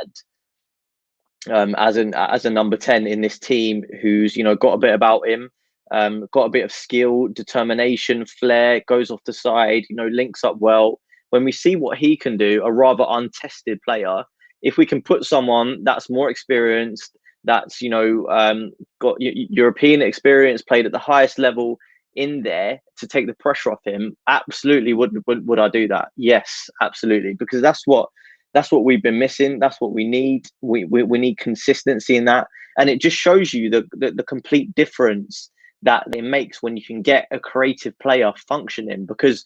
as a number 10 in this team, who's got a bit about him, got a bit of skill, determination, flair, goes off the side, links up well. When we see what he can do, a rather untested player, if we can put someone that's more experienced, that's got European experience, played at the highest level in there to take the pressure off him, absolutely would I do that? Yes, absolutely, because that's what we've been missing. That's what we need. We need consistency in that, and it just shows you the complete difference that it makes when you can get a creative player functioning, because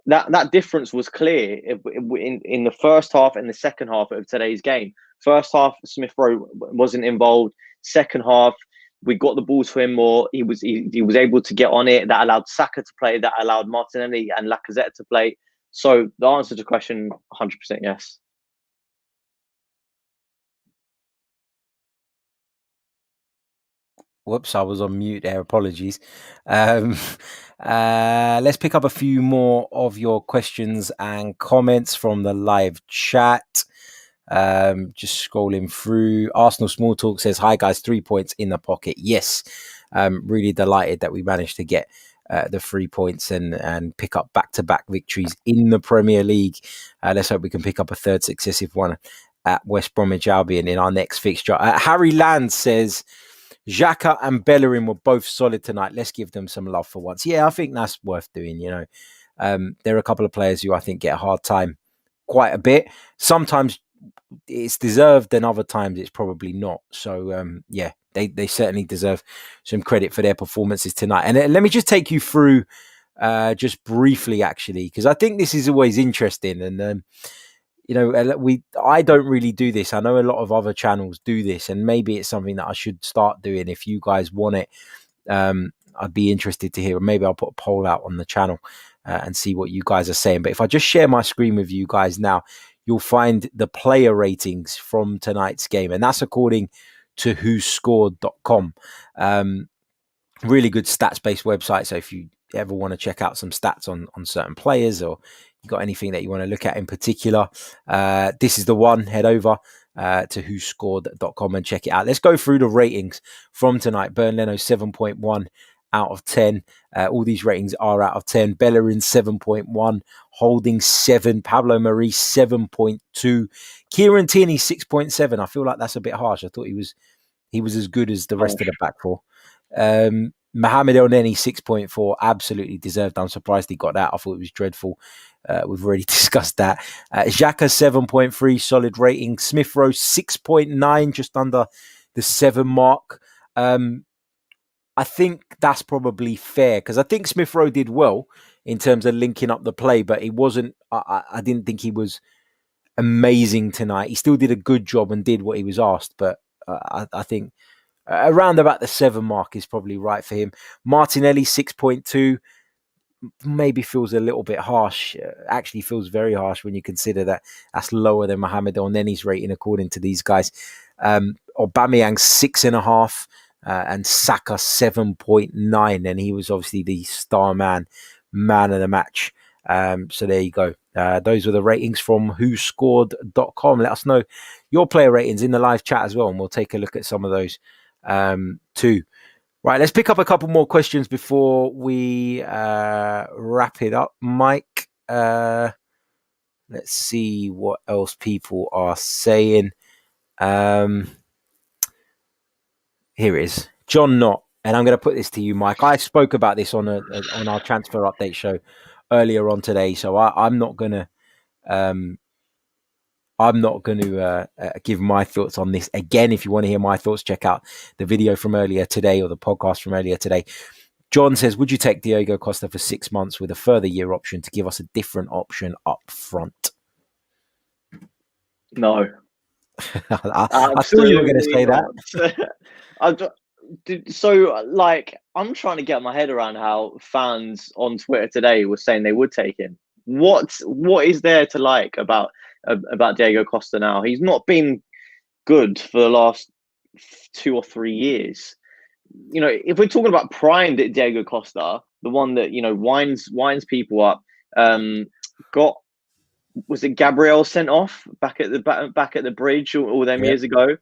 that difference was clear in the first half and the second half of today's game. First half, Smith-Rowe wasn't involved. Second half, We got the balls for him more. He was able to get on it. That allowed Saka to play. That allowed Martinelli and Lacazette to play. So the answer to the question, 100% yes. Whoops, I was on mute there. Apologies. Let's pick up a few more of your questions and comments from the live chat. Just scrolling through. Arsenal Small Talk says, "Hi guys, 3 points in the pocket." Yes, really delighted that we managed to get the 3 points and pick up back-to-back victories in the Premier League. Let's hope we can pick up a third successive one at West Bromwich Albion in our next fixture. Harry Land says, Xhaka and Bellerin were both solid tonight. Let's give them some love for once. Yeah, I think that's worth doing. There are a couple of players who I think get a hard time quite a bit. Sometimes it's deserved and other times it's probably not. So, yeah, they certainly deserve some credit for their performances tonight. And let me just take you through just briefly, actually, because I think this is always interesting. And, I don't really do this. I know a lot of other channels do this, and maybe it's something that I should start doing. If you guys want it, I'd be interested to hear. Maybe I'll put a poll out on the channel and see what you guys are saying. But if I just share my screen with you guys now, you'll find the player ratings from tonight's game, and that's according to whoscored.com. Really good stats-based website. So if you ever want to check out some stats on certain players, or you got anything that you want to look at in particular, this is the one. Head over to whoscored.com and check it out. Let's go through the ratings from tonight. Bernd Leno, 7.1 out of 10. All these ratings are out of 10. Bellerin, 7.1. Holding, 7. Pablo Mari, 7.2. Kieran Tierney, 6.7. I feel like that's a bit harsh. I thought he was as good as the rest of the back four. Mohamed Elneny, 6.4. Absolutely deserved. I'm surprised he got that. I thought it was dreadful. We've already discussed that. Xhaka, 7.3. Solid rating. Smith Rowe, 6.9. Just under the 7 mark. I think that's probably fair, because I think Smith Rowe did well in terms of linking up the play, but he wasn't. I didn't think he was amazing tonight. He still did a good job and did what he was asked, but I think around about the 7 mark is probably right for him. Martinelli, 6.2. Maybe feels a little bit harsh. Actually feels very harsh when you consider that that's lower than Mohamed Elneny's rating according to these guys. Aubameyang, 6.5. And Saka, 7.9. And he was obviously the star man of the match. So there you go. Those were the ratings from whoscored.com. Let us know your player ratings in the live chat as well, and we'll take a look at some of those too. Right, let's pick up a couple more questions before we wrap it up, Mike. Let's see what else people are saying. Here it is. John Knott, and I'm going to put this to you, Mike. I spoke about this on our transfer update show earlier on today, so I'm not going to give my thoughts on this again. If you want to hear my thoughts, check out the video from earlier today, or the podcast from earlier today. John says, would you take Diego Costa for 6 months with a further year option to give us a different option up front? No. I thought you were going to say that. So, I'm trying to get my head around how fans on Twitter today were saying they would take him. What is there to like about Diego Costa now? He's not been good for the last 2 or 3 years. If we're talking about prime Diego Costa, the one that winds people up, was it Gabriel sent off back at the bridge all them years ago?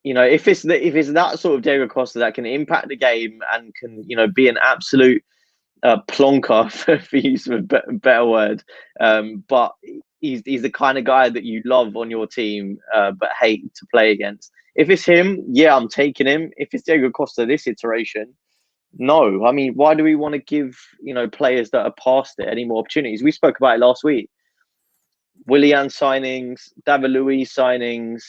If it's that sort of Diego Costa that can impact the game and can be an absolute plonker, for use of a better word, but he's the kind of guy that you love on your team but hate to play against. If it's him, yeah, I'm taking him. If it's Diego Costa this iteration, no. I mean, why do we want to give players that are past it any more opportunities? We spoke about it last week. Willian signings, David Luiz signings,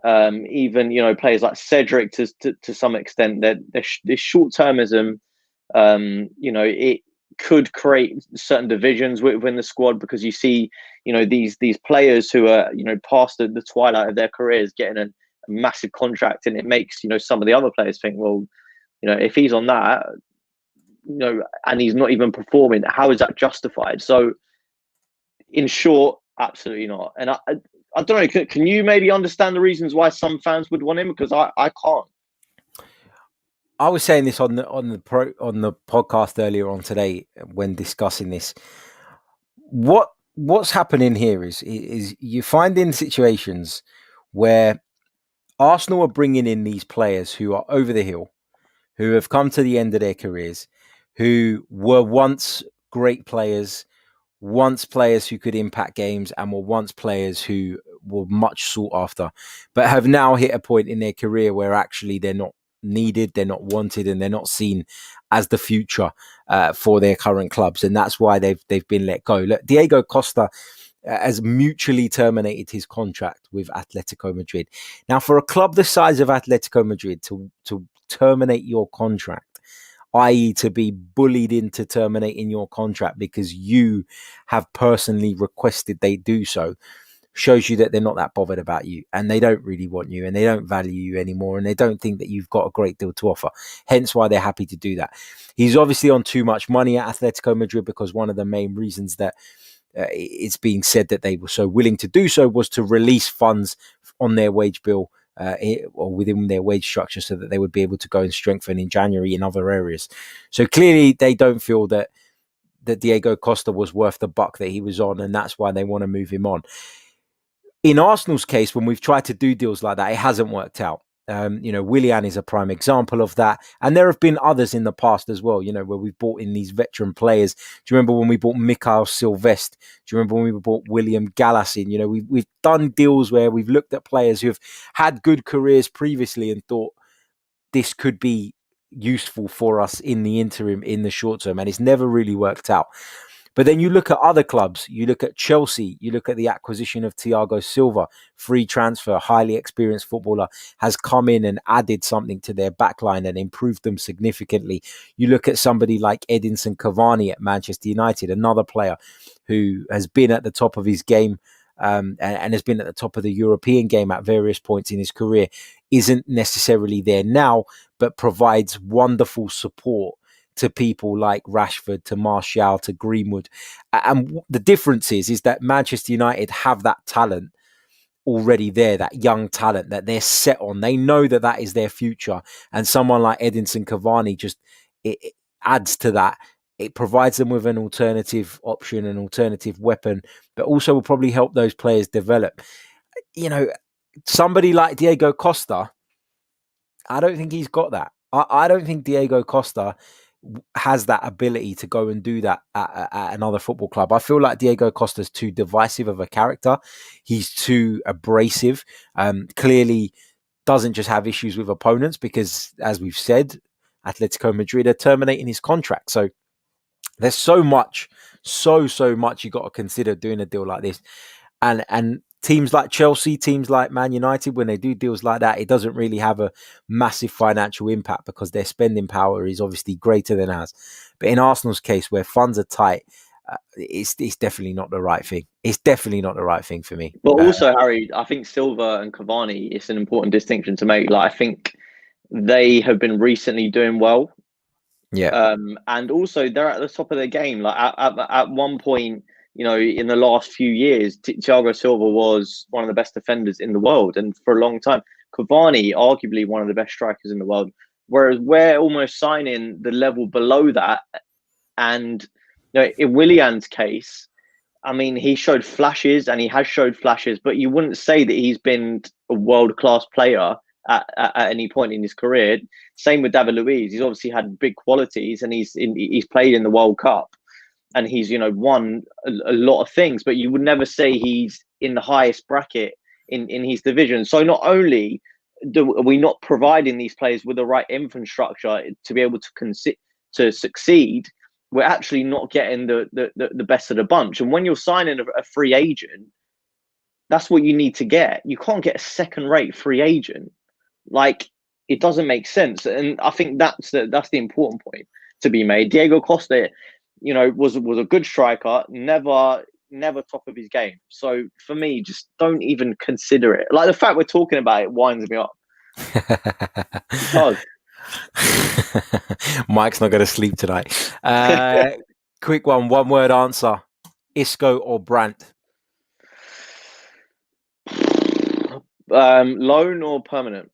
even players like Cedric to some extent. That this short-termism, it could create certain divisions within the squad, because you see these players who are past the twilight of their careers getting a massive contract, and it makes some of the other players think, well, if he's on that, and he's not even performing, how is that justified? So, in short, absolutely not. And I don't know. Can you maybe understand the reasons why some fans would want him? Because I can't. I was saying this on the podcast earlier on today when discussing this. What's happening here is you find in situations where Arsenal are bringing in these players who are over the hill, who have come to the end of their careers, who were once great players, once players who could impact games, and were once players who were much sought after, but have now hit a point in their career where actually they're not needed, they're not wanted, and they're not seen as the future for their current clubs, and that's why they've been let go. Look, Diego Costa has mutually terminated his contract with Atletico Madrid. Now, for a club the size of Atletico Madrid to terminate your contract, i.e. to be bullied into terminating your contract because you have personally requested they do so, shows you that they're not that bothered about you, and they don't really want you, and they don't value you anymore, and they don't think that you've got a great deal to offer. Hence why they're happy to do that. He's obviously on too much money at Atletico Madrid, because one of the main reasons that it's being said that they were so willing to do so was to release funds on their wage bill or within their wage structure, so that they would be able to go and strengthen in January in other areas. So clearly they don't feel that Diego Costa was worth the buck that he was on, and that's why they want to move him on. In Arsenal's case, when we've tried to do deals like that, it hasn't worked out. Willian is a prime example of that. And there have been others in the past as well, where we've bought in these veteran players. Do you remember when we bought Mikael Silvestre? Do you remember when we bought William Gallas in? We've done deals where we've looked at players who have had good careers previously and thought this could be useful for us in the interim, in the short term. And it's never really worked out. But then you look at other clubs, you look at Chelsea, you look at the acquisition of Thiago Silva, free transfer, highly experienced footballer, has come in and added something to their backline and improved them significantly. You look at somebody like Edinson Cavani at Manchester United, another player who has been at the top of his game and has been at the top of the European game at various points in his career, isn't necessarily there now, but provides wonderful support to people like Rashford, to Martial, to Greenwood. And the difference is that Manchester United have that talent already there, that young talent that they're set on. They know that is their future. And someone like Edinson Cavani it adds to that. It provides them with an alternative option, an alternative weapon, but also will probably help those players develop. Somebody like Diego Costa, I don't think he's got that. I don't think Diego Costa has that ability to go and do that at another football club. I feel like Diego Costa's too divisive of a character. He's too abrasive. Clearly doesn't just have issues with opponents, because, as we've said, Atletico Madrid are terminating his contract. So there's so much you got to consider doing a deal like this. And teams like Chelsea, teams like Man United, when they do deals like that, it doesn't really have a massive financial impact because their spending power is obviously greater than ours. But in Arsenal's case, where funds are tight, it's definitely not the right thing. It's definitely not the right thing for me. But also, Harry, I think Silva and Cavani, it's an important distinction to make. Like, I think they have been recently doing well. Yeah. And also they're at the top of their game. Like at one point, in the last few years, Thiago Silva was one of the best defenders in the world, and for a long time, Cavani, arguably one of the best strikers in the world. Whereas we're almost signing the level below that. And in Willian's case, I mean, he showed flashes, and he has showed flashes, but you wouldn't say that he's been a world-class player at any point in his career. Same with David Luiz. He's obviously had big qualities, and he's played in the World Cup, and he's won a lot of things, but you would never say he's in the highest bracket in his division. So not only are we not providing these players with the right infrastructure to be able to succeed, we're actually not getting the best of the bunch. And when you're signing a free agent, that's what you need to get. You can't get a second-rate free agent. Like, it doesn't make sense. And I think that's the important point to be made. Diego Costa, was a good striker, never never top of his game. So for me, just don't even consider it. Like the fact we're talking about it winds me up. It does. Mike's not going to sleep tonight. Quick one word answer. Isco or Brandt? Loan or permanent?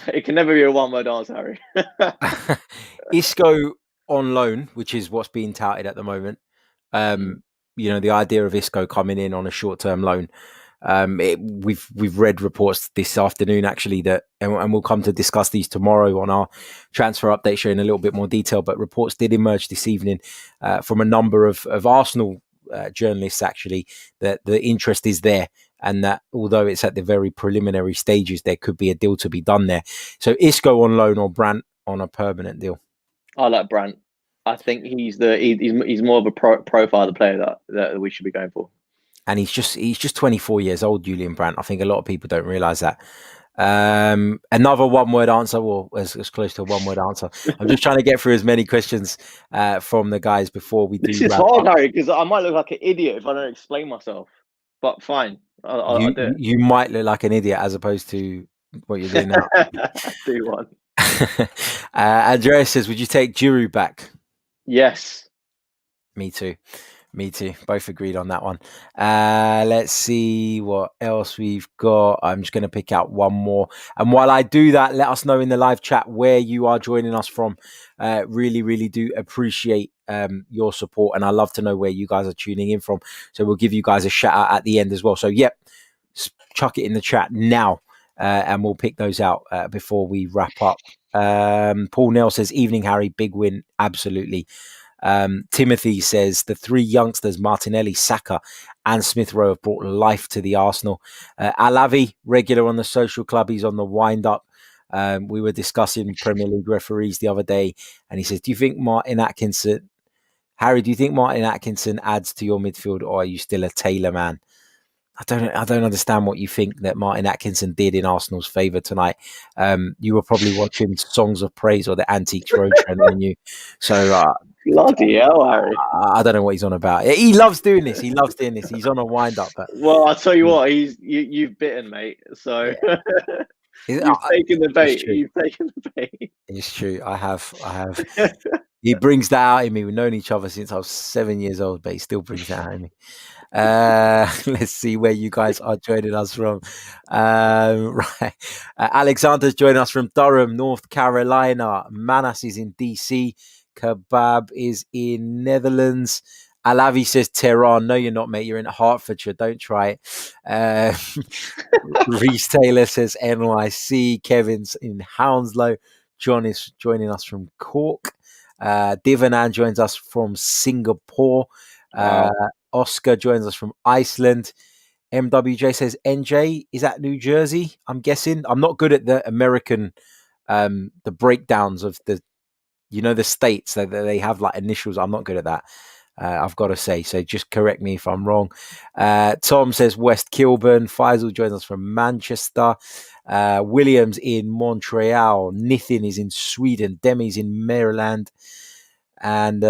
It can never be a one word answer, Harry. Isco on loan, which is what's being touted at the moment. The idea of Isco coming in on a short-term loan. We've read reports this afternoon actually that, and we'll come to discuss these tomorrow on our transfer update show in a little bit more detail. But reports did emerge this evening from a number of Arsenal journalists actually that the interest is there, and that although it's at the very preliminary stages, there could be a deal to be done there. So Isco on loan or Brandt on a permanent deal? I like Brandt. I think he's more of a profile of the player that we should be going for. And he's just 24 years old, Julian Brandt. I think a lot of people don't realise that. Another one-word answer, or as close to a one-word answer. I'm just trying to get through as many questions from the guys before we do. This is hard, Harry, because I might look like an idiot if I don't explain myself. But fine, I'll do it. You might look like an idiot as opposed to what you're doing now. Do one. Andreas says, would you take Giroud back? Yes. Me too. Both agreed on that one. Let's see what else we've got. I'm just going to pick out one more. And while I do that, let us know in the live chat where you are joining us from. Really, really do appreciate your support. And I love to know where you guys are tuning in from. So we'll give you guys a shout out at the end as well. So, yep, chuck it in the chat now. And we'll pick those out before we wrap up. Paul Nell says, evening, Harry. Big win. Absolutely. Timothy says the three youngsters, Martinelli, Saka and Smith Rowe, have brought life to the Arsenal. Alavi, regular on the social club, he's on the wind up. We were discussing Premier League referees the other day, and he says, do you think Martin Atkinson adds to your midfield, or are you still a Taylor man? I don't understand what you think that Martin Atkinson did in Arsenal's favour tonight. You were probably watching Songs of Praise or the Antiques Roadshow, weren't you? So bloody hell, Harry! I don't know what he's on about. He loves doing this. He's on a wind up. But well, I'll tell you what, you've bitten, mate. So yeah. You've taken the bait. It's true. I have. He brings that out in me. We've known each other since I was 7 years old, but he still brings that out in me. Let's see where you guys are joining us from. Right. Alexander's joining us from Durham, North Carolina. Manas is in DC. Kebab is in Netherlands. Alavi says Tehran. No, you're not, mate. You're in Hertfordshire. Don't try it. Reese Taylor says NYC. Kevin's in Hounslow. John is joining us from Cork. Divanan joins us from Singapore. Oscar joins us from Iceland. MWJ says NJ. Is that New Jersey? I'm guessing. I'm not good at the American, the breakdowns of the states that they have like initials. I'm not good at that. I've got to say. So just correct me if I'm wrong. Tom says West Kilburn. Faisal joins us from Manchester. Williams in Montreal. Nithin is in Sweden. Demi's in Maryland. And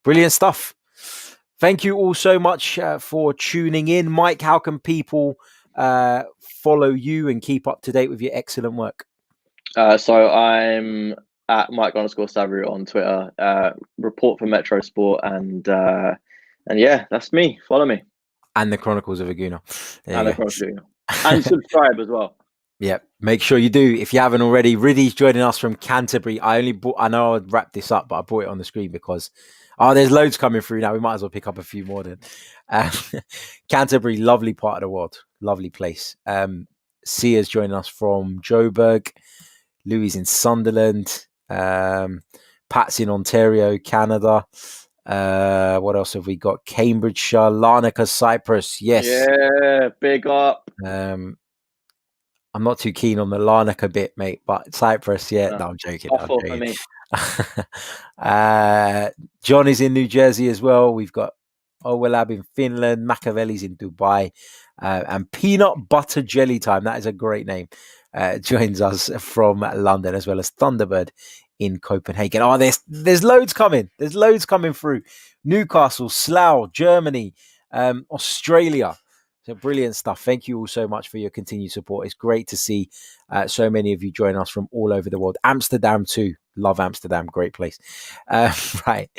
brilliant stuff. Thank you all so much for tuning in. Mike, how can people follow you and keep up to date with your excellent work? So I'm at Mike_Savary on Twitter. Report for Metro Sport, and yeah, that's me. Follow me. And the Chronicles of a Gooner. And subscribe as well. Yeah, make sure you do if you haven't already. Riddy's joining us from Canterbury. I know I'd wrap this up, but I brought it on the screen because there's loads coming through now. We might as well pick up a few more then. Canterbury, lovely part of the world, lovely place. Sia's joining us from Joburg. Louis in Sunderland. Pat's in Ontario, Canada. What else have we got? Cambridgeshire, Larnaca, Cyprus. Yes. Yeah, big up. I'm not too keen on the Larnaca bit, mate, but Cyprus, yeah. No, I'm joking. For me. John is in New Jersey as well. We've got Owelab in Finland. Machiavelli's in Dubai. And Peanut Butter Jelly Time. That is a great name. Joins us from London, as well as Thunderbird in Copenhagen. Oh, there's loads coming. There's loads coming through. Newcastle, Slough, Germany, Australia. So brilliant stuff. Thank you all so much for your continued support. It's great to see so many of you join us from all over the world. Amsterdam too. Love Amsterdam. Great place. Right.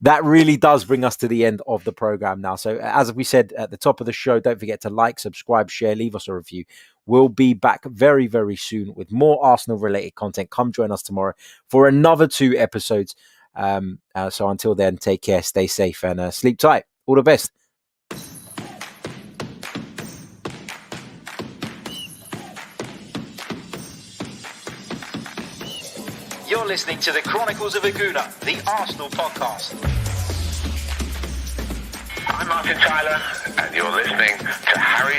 That really does bring us to the end of the program now. So as we said at the top of the show, don't forget to like, subscribe, share, leave us a review. We'll be back very, very soon with more Arsenal-related content. Come join us tomorrow for another 2 episodes. So until then, take care, stay safe, and sleep tight. All the best. You're listening to the Chronicles of a Gooner, the Arsenal podcast. I'm Martin Tyler, and you're listening to Harry